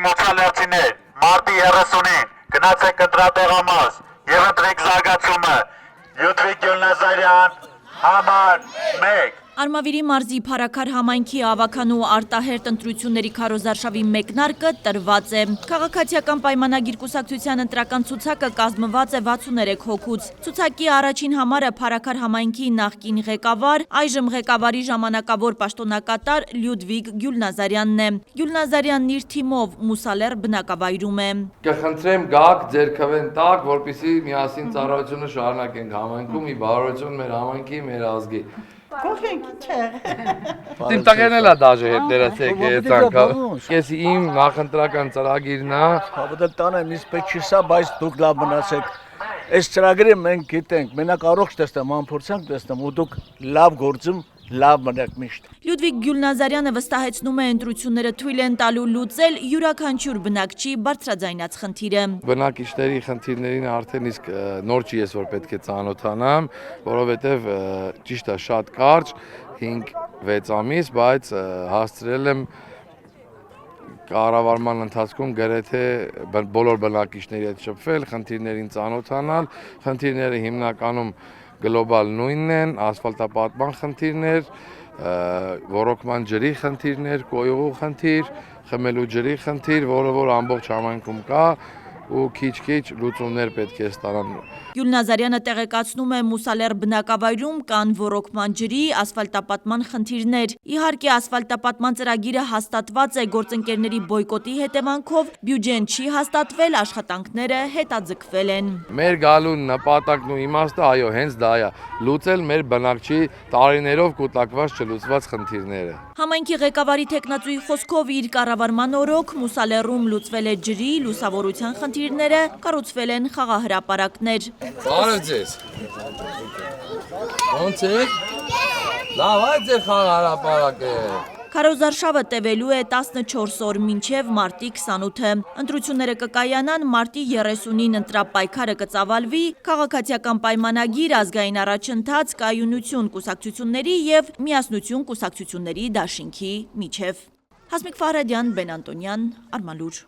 մոցալերցիներ, մարտի 30-ին գնացեք ընտրատեղամաս եւ ընտրեք զարգացումը Լյուդվիգ Գյուլնազարյան համար 1 Արմավիրի մարզի Փարաքար համայնքի ավականու արտահերտ ընտրությունների քարոզարշավի մեկնարկը տրված է։ Քաղաքացիական պայմանագիր կուսակցության ընտրական ցուցակը կազմված է 63 հոգուց։ Ցուցակի առաջին համարը Փարաքար համայնքի նախկին ղեկավար, այժմ ղեկավարի ժամանակավոր պաշտոնակատար Լյուդվիգ Գյուլնազարյանն է։ Գյուլնազարյանն իր թիմով Մուսալեր բնակավայրում է։ Կխնդրեմ գաք ձեր քվեն տակ, որպեսզի միասին ծառայությունը շարունակենք համայնքում, ի բարօրություն մեր համայնքի, մեր ազգի։ Իմ տղերն էլ դաժե հետներացեք այդ անգամ։ Ես իմ նախընտրական ծրագիրն է։ Հավատալ տանեմ ինձ պետք չի սա, բայց դուք լավ մնացեք։ Այս ծրագրը մենք գիտենք, մենակ առողջ տեսնեմ, անփորձանք տեսնեմ, ու դուք լավ գործում, լավ մնաք միշտ։ Լյուդվիգ Գյուլնազարյանը վստահեցնում է ընտրությունները թույլ են տալու լուծել յուրաքանչյուր բնակչի բարձրաձայնած խնդիրը։ Բնակիչների խնդիրներին արդեն իսկ նոր չի ես որ պետք է ծանոթանամ, որովհետև ճիշտ է շատ կարճ 5-6 ամիս, բայց հասցրել եմ կառավարման ընթացքում գրեթե բոլոր բնակիչների հետ շփվել, խնդիրներին ծանոթանալ, խնդիրները հիմնականում գլոբալ նույնն են, ասֆալտապատման խնդիրներ, ոռոգման ջրի խնդիրներ, կոյուղու խնդիր, խմելու ջրի խնդիր, որը որ ամբողջ համայնքում կա ու քիչ-քիչ լուծումներ պետք է ստանան։ Գյուլնազարյանը տեղեկացնում է Մուսալեր բնակավայրում կան ոռոգման ջրի, ասֆալտապատման խնդիրներ։ Իհարկե ասֆալտապատման ծրագիրը հաստատված է, գործընկերների բոյկոտի հետևանքով բյուջեն չի հաստատվել, աշխատանքները հետաձգվել են։ Մեր գալու նպատակն ու իմաստը այո, հենց դա է, լուծել մեր բնակչի տարիներով կուտակված չլուծված խնդիրները։ Համայնքի ղեկավարի տեխնացուի խոսքով իր կառավարման օրոք Մուսալերում լուծվել է ջրի, լուսավորության խնդիրները, կառուցվել են խաղահրապարակներ։ Բարև ձեզ։ Ոնց եք։ Լավ է ձեր խաղահրապարակը։ Քարոզարշավը տևելու է 14 օր մինչև մարտի 28-ը։ Ընտրությունները կկայանան մարտի 30-ին, ընտրապայքարը կծավալվի, քաղաքացիական պայմանագիր, ազգային առաջընթաց, կայունություն կուսակցությունների և միասնություն կուսակցությունների դաշինքի միջև։ Հասմիկ Ֆարադյան, Բեն Անտոնյան, Արմալուր։